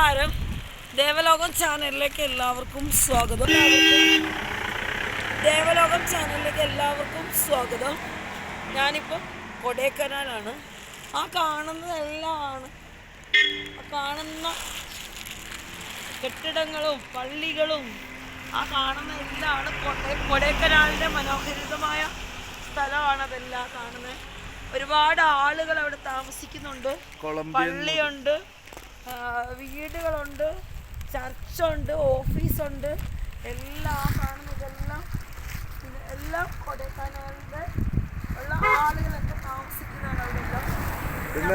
നമസ്കാരം. ദേവലോകം ചാനലിലേക്ക് എല്ലാവർക്കും സ്വാഗതം. ഞാനിപ്പോൾ കൊടൈക്കനാലാണ്. കാണുന്ന കെട്ടിടങ്ങളും പള്ളികളും കാണുന്ന എല്ലാമാണ് കൊടൈക്കനാലിൻ്റെ മനോഹരിതമായ സ്ഥലമാണ്. അതെല്ലാം കാണുന്നത്. ഒരുപാട് ആളുകൾ അവിടെ താമസിക്കുന്നുണ്ട്. പള്ളിയുണ്ട്, വീടുകളുണ്ട്, ചർച്ചുണ്ട്, ഓഫീസുണ്ട്, എല്ലാം കാണുന്നതെല്ലാം എല്ലാം കൊടൈക്കനാലിൻ്റെ ഉള്ള ആളുകളൊക്കെ താമസിക്കുന്നതാണ് അവിടെയെല്ലാം.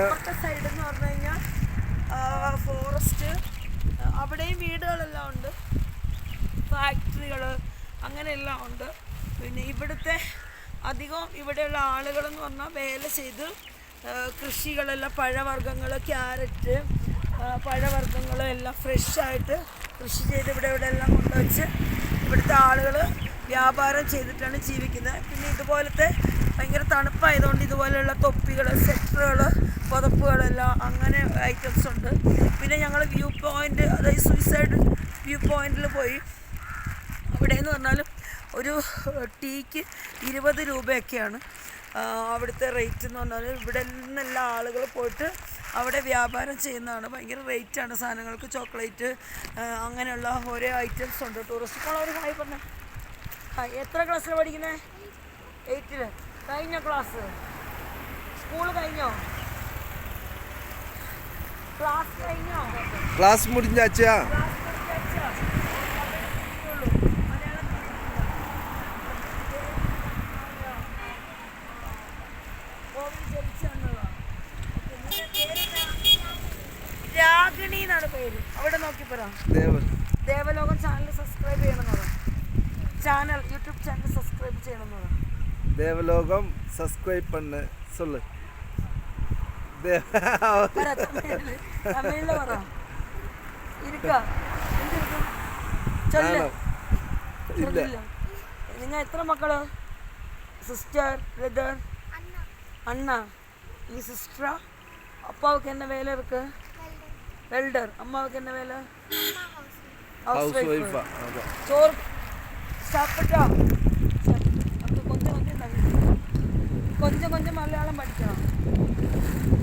അപ്പുറത്തെ സൈഡ് എന്ന് പറഞ്ഞു കഴിഞ്ഞാൽ ഫോറസ്റ്റ്, അവിടെയും വീടുകളെല്ലാം ഉണ്ട്, ഫാക്ടറികൾ അങ്ങനെയെല്ലാം ഉണ്ട്. പിന്നെ ഇവിടുത്തെ അധികം ഇവിടെയുള്ള ആളുകളെന്ന് പറഞ്ഞാൽ വേല ചെയ്ത് കൃഷികളെല്ലാം പഴവർഗ്ഗങ്ങൾ, ക്യാരറ്റ്, പഴവർഗ്ഗങ്ങൾ എല്ലാം ഫ്രഷായിട്ട് കൃഷി ചെയ്ത് ഇവിടെ എല്ലാം കൊണ്ടുവച്ച് ഇവിടുത്തെ ആളുകൾ വ്യാപാരം ചെയ്തിട്ടാണ് ജീവിക്കുന്നത്. പിന്നെ ഇതുപോലത്തെ ഭയങ്കര തണുപ്പായതുകൊണ്ട് ഇതുപോലെയുള്ള തൊപ്പികൾ, സ്വെറ്ററുകൾ, പുതപ്പുകളെല്ലാം അങ്ങനെ ഐറ്റംസ് ഉണ്ട്. പിന്നെ ഞങ്ങൾ വ്യൂ പോയിൻ്റ്, അതായത് സൂയിസൈഡ് വ്യൂ പോയിൻറ്റിൽ പോയി. അവിടെ എന്ന് പറഞ്ഞാലും ഒരു ടീക്ക് 20 രൂപയൊക്കെയാണ് അവിടുത്തെ റേറ്റ് എന്ന് പറഞ്ഞാൽ. ഇവിടെ നിന്നെല്ലാം ആളുകൾ പോയിട്ട് അവിടെ വ്യാപാരം ചെയ്യുന്നതാണ്. ഭയങ്കര റേറ്റാണ് സാധനങ്ങൾക്ക്. ചോക്ലേറ്റ് അങ്ങനെയുള്ള ഓരോ ഐറ്റംസ് ഉണ്ട്. ടൂറിസ്റ്റ് ഒരു ഹായ് പറഞ്ഞേ. എത്ര ക്ലാസ്സിൽ പഠിക്കുന്നത്? 8ൽ. കഴിഞ്ഞ ക്ലാസ്? സ്കൂൾ കഴിഞ്ഞോ? ക്ലാസ് കഴിഞ്ഞോ? ക്ലാസ് മുടിഞ്ഞാച്ചാ? രാഗിണി എന്നാണ് പേര്. അവിടെ നോക്കി പറ. ദേവലോകം ചാനൽ സബ്സ്ക്രൈബ് ചെയ്യണമെന്ന് ചാനൽ, യൂട്യൂബ് ചാനൽ സബ്സ്ക്രൈബ് ചെയ്യണമെന്ന്. ദേവലോകം സബ്സ്ക്രൈബ് பண்ணு சொல்லு. തമിഴില് പറ. നിങ്ങൾ എത്ര മക്കള്? സിസ്റ്റർ, ബ്രദർ, അണ്ണ. நீ சிஸ்டரா? அப்பாவுக்கு என்ன வேலை இருக்கு? வெல்டர். அம்மாவுக்கு என்ன வேலை? Housewife. சோறு சாப்பிட்டா? கொஞ்சம் മലയാളം പഠിക്കണം.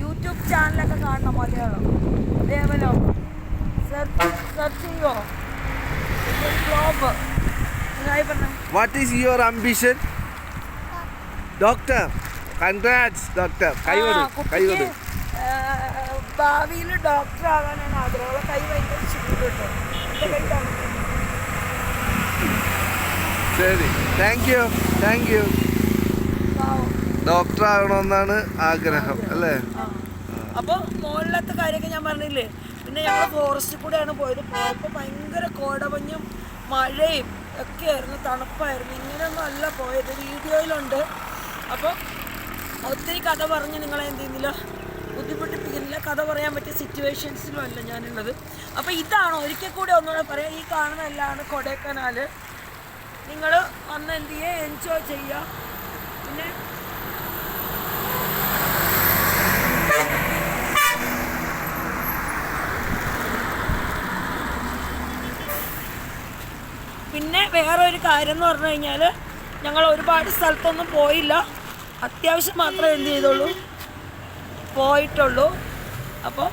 യൂട്യൂബ് ചാനലൊക്കെ കാണണം മലയാളം. ദേവലോകം സെർച്ച് ചെയ്യോ? Blog. What is your ambition? Doctor. Congrats doctor. കൈവരും. ഭാവിയിൽ ഡോക്ടർ ആകാനാണ് ആഗ്രഹം. കൈ ഭയങ്കര ചൂടുണ്ടോ? ശരി, താങ്ക് യു. ഡോക്ടർ ആകണമെന്നാണ് ആഗ്രഹം അല്ലേ? അപ്പോൾ മുകളിലത്തെ കാര്യമൊക്കെ ഞാൻ പറഞ്ഞില്ലേ. പിന്നെ ഞങ്ങൾ ഫോറസ്റ്റിൽ കൂടെയാണ് പോയത്. പോയപ്പോൾ ഭയങ്കര കോടമഞ്ഞും മഴയും ഒക്കെ ആയിരുന്നു, തണുപ്പായിരുന്നു. ഇങ്ങനെയൊന്നും അല്ല പോയത്. വീഡിയോയിലുണ്ട്. അപ്പോൾ ഒത്തിരി കഥ പറഞ്ഞ് നിങ്ങളെ എന്ത് ചെയ്യുന്നില്ല, ബുദ്ധിമുട്ടിപ്പിക്കുന്നില്ല. കഥ പറയാൻ പറ്റിയ സിറ്റുവേഷൻസിലും അല്ല ഞാനുള്ളത്. അപ്പോൾ ഇതാണ് ഒരിക്കൽ കൂടി ഒന്നുകൂടെ പറയാം. ഈ കാണുന്ന എല്ലാമാണ് കൊടൈക്കനാൽ. നിങ്ങൾ വന്ന് എന്ത് ചെയ്യുക, എൻജോയ് ചെയ്യുക. പിന്നെ വേറെ ഒരു കാര്യം എന്ന് പറഞ്ഞു കഴിഞ്ഞാൽ, ഞങ്ങൾ ഒരുപാട് സ്ഥലത്തൊന്നും പോയില്ല. അത്യാവശ്യം മാത്രമേ എന്ത് പോയിട്ടുള്ളൂ. അപ്പോൾ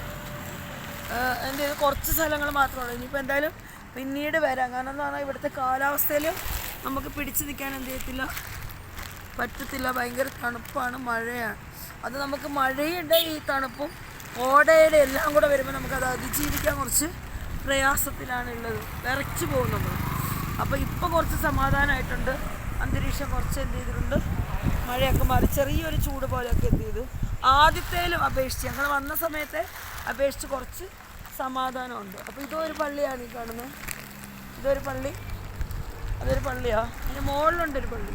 എന്ത് ചെയ്തു, കുറച്ച് സ്ഥലങ്ങൾ മാത്രമേ ഉള്ളൂ. ഇനിയിപ്പോൾ എന്തായാലും പിന്നീട് വരാം. കാരണം എന്ന് പറഞ്ഞാൽ ഇവിടുത്തെ കാലാവസ്ഥയിൽ നമുക്ക് പിടിച്ചു നിൽക്കാൻ പറ്റത്തില്ല. ഭയങ്കര തണുപ്പാണ്, മഴയാണ്. അത് നമുക്ക് മഴയുടെ ഈ തണുപ്പും ഓടയുടെ എല്ലാം കൂടെ വരുമ്പോൾ നമുക്കത് അതിജീവിക്കാൻ കുറച്ച് പ്രയാസത്തിലാണുള്ളത്. വിറച്ചു പോകും നമ്മൾ. അപ്പോൾ ഇപ്പോൾ കുറച്ച് സമാധാനമായിട്ടുണ്ട്. അന്തരീക്ഷം കുറച്ച് എന്ത് ചെയ്തിട്ടുണ്ട്, മഴയൊക്കെ മാറി ചെറിയൊരു ചൂട് പോലെയൊക്കെ എന്ത് ചെയ്തു. ആദ്യത്തേലും അപേക്ഷിച്ച്, ഞങ്ങൾ വന്ന സമയത്തെ അപേക്ഷിച്ച് കുറച്ച് സമാധാനമുണ്ട്. അപ്പോൾ ഇതൊരു പള്ളിയാണ് ഈ കാണുന്നത്. ഇതൊരു പള്ളി, അതൊരു പള്ളിയാ. അതിന് മുകളിലുണ്ടൊരു പള്ളി.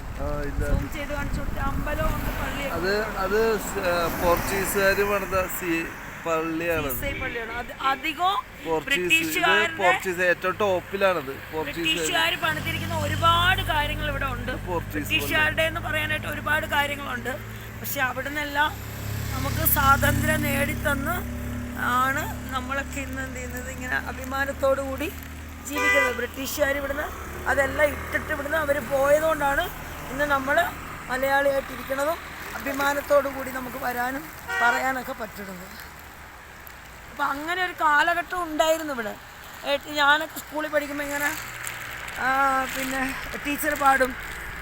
സൂം ചെയ്ത് കാണിച്ചു കൊടുത്ത അമ്പലമുണ്ട്, പള്ളിയാണ്. അത് പോർച്ചുഗീസുകാർ പണിത പള്ളിയാണ്. അധികം ഏറ്റവും ടോപ്പിലാണത്. ബ്രിട്ടീഷുകാർ പണിതിരിക്കുന്ന ഒരുപാട് കാര്യങ്ങൾ ഇവിടെ ഉണ്ട്. ബ്രിട്ടീഷുകാരുടെ എന്ന് പറയാനായിട്ട് ഒരുപാട് കാര്യങ്ങളുണ്ട്. പക്ഷെ അവിടെ നിന്നെല്ലാം നമുക്ക് സ്വാതന്ത്ര്യം നേടിത്തന്ന് ആണ് നമ്മളൊക്കെ ഇന്ന് എന്ത് ചെയ്യുന്നത്, ഇങ്ങനെ അഭിമാനത്തോടു കൂടി ജീവിക്കുന്നത്. ബ്രിട്ടീഷുകാർ ഇവിടുന്ന് അതെല്ലാം ഇട്ടിട്ട് ഇവിടുന്ന് അവർ പോയതുകൊണ്ടാണ് ഇന്ന് നമ്മൾ മലയാളിയായിട്ടിരിക്കുന്നതും അഭിമാനത്തോടു കൂടി നമുക്ക് വരാനും പറയാനൊക്കെ പറ്റുന്നത്. അപ്പം അങ്ങനെ ഒരു കാലഘട്ടം ഉണ്ടായിരുന്നു ഇവിടെ. ഞാനൊക്കെ സ്കൂളിൽ പഠിക്കുമ്പോൾ ഇങ്ങനെ പിന്നെ ടീച്ചർ പാടും,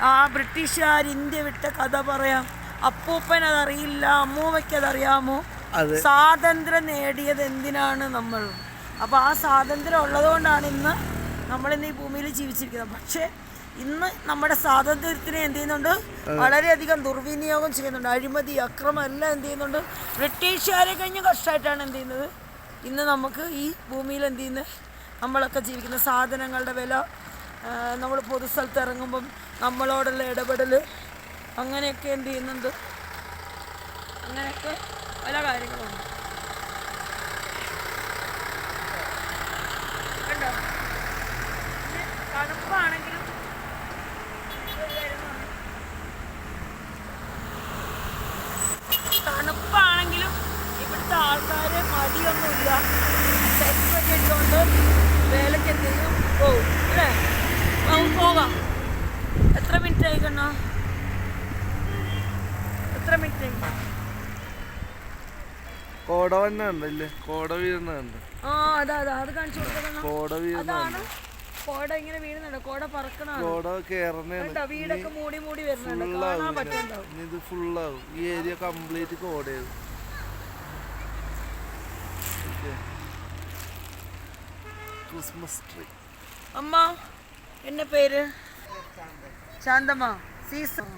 ആ ബ്രിട്ടീഷുകാർ ഇന്ത്യ വിട്ട കഥ പറയാം, അപ്പൂപ്പൻ അതറിയില്ല, അമ്മൂമ്മയ്ക്ക് അതറിയാമോ, സ്വാതന്ത്ര്യം നേടിയത് എന്തിനാണ് നമ്മൾ. അപ്പോൾ ആ സ്വാതന്ത്ര്യം ഉള്ളതുകൊണ്ടാണ് ഇന്ന് നമ്മളിന്ന് ഈ ഭൂമിയിൽ ജീവിച്ചിരിക്കുന്നത്. പക്ഷേ ഇന്ന് നമ്മുടെ സ്വാതന്ത്ര്യത്തിനെ എന്ത് ചെയ്യുന്നുണ്ട്, വളരെയധികം ദുർവിനിയോഗം ചെയ്യുന്നുണ്ട്. അഴിമതി, അക്രമം എല്ലാം എന്ത് ചെയ്യുന്നുണ്ട്. ബ്രിട്ടീഷുകാരെ കഴിഞ്ഞ് കഷ്ടമായിട്ടാണ് എന്ത് ചെയ്യുന്നത് ഇന്ന് നമുക്ക് ഈ ഭൂമിയിൽ എന്ത് ചെയ്യുന്നത്, നമ്മളൊക്കെ ജീവിക്കുന്ന സാധനങ്ങളുടെ വില, നമ്മൾ പൊതുസ്ഥലത്ത് ഇറങ്ങുമ്പം നമ്മളോടുള്ള ഇടപെടൽ, അങ്ങനെയൊക്കെ എന്ത് ചെയ്യുന്നുണ്ട്, അങ്ങനെയൊക്കെ പല കാര്യങ്ങളുണ്ട്. കണ്ടോ, തണുപ്പാണെങ്കിലും ഇവിടുത്തെ ആൾക്കാർ മടിയൊന്നുമില്ല, സെറ്റൊക്കെ ഇട്ടുകൊണ്ട് വേലയ്ക്ക് എന്ത് ചെയ്യും, പോവും അല്ലേ. നമുക്ക് പോകാം. എത്ര മിനിറ്റ് ആയി കണ്ണാ, എത്ര മിനിറ്റ് ആയി? കോട വന്നുണ്ടല്ലേ, കോട വീഴുന്നുണ്ട്. ആ അതാ അത് കാണിച്ചു കൊടുക്കണം. കോട വീഴുന്നുണ്ട്, കോട ഇങ്ങനെ വീഴുന്നുണ്ട്, കോട പറക്കണ, കോട കേറണ, വീടൊക്കെ മൂടി മൂടി വരുന്നുണ്ട്, കാണാൻ പറ്റുന്നുണ്ടാവും. ഇത് ഫുള്ളാവും. ഈ ഏരിയ കംപ്ലീറ്റ് കോടയാവും. Christmas tree. അമ്മ എന്നെ പേര് ശാന്തമ്മ. സീസൺ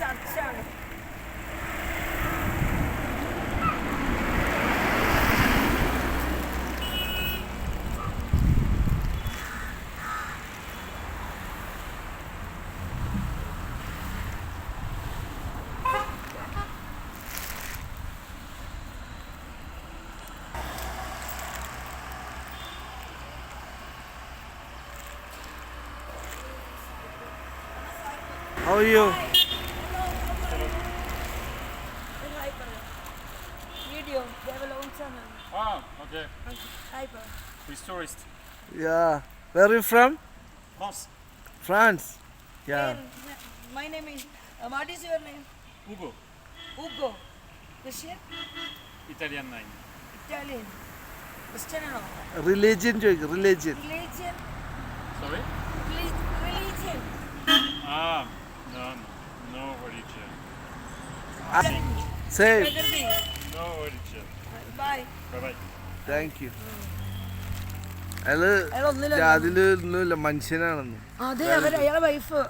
ചർച്ചാണ്. How are you? Video, they have a long channel. Ah, okay. Hi, bro. He's tourist. Yeah. Where are you from? France. France. Yeah. My name is, what is your name? Ugo. Ugo. Christian? Italian name. Italian. Christian or no? Religion ചോദിക്കും, religion. Religion? Sorry? Religion. Ah, no religion. Same. No religion. Bye. Bye-bye. Thank you. അയാള് അയാളൊന്നുമില്ല. ജാതിയില് ഒന്നുമില്ല, മനുഷ്യനാണെന്ന്. അതെ, അയാളെ wife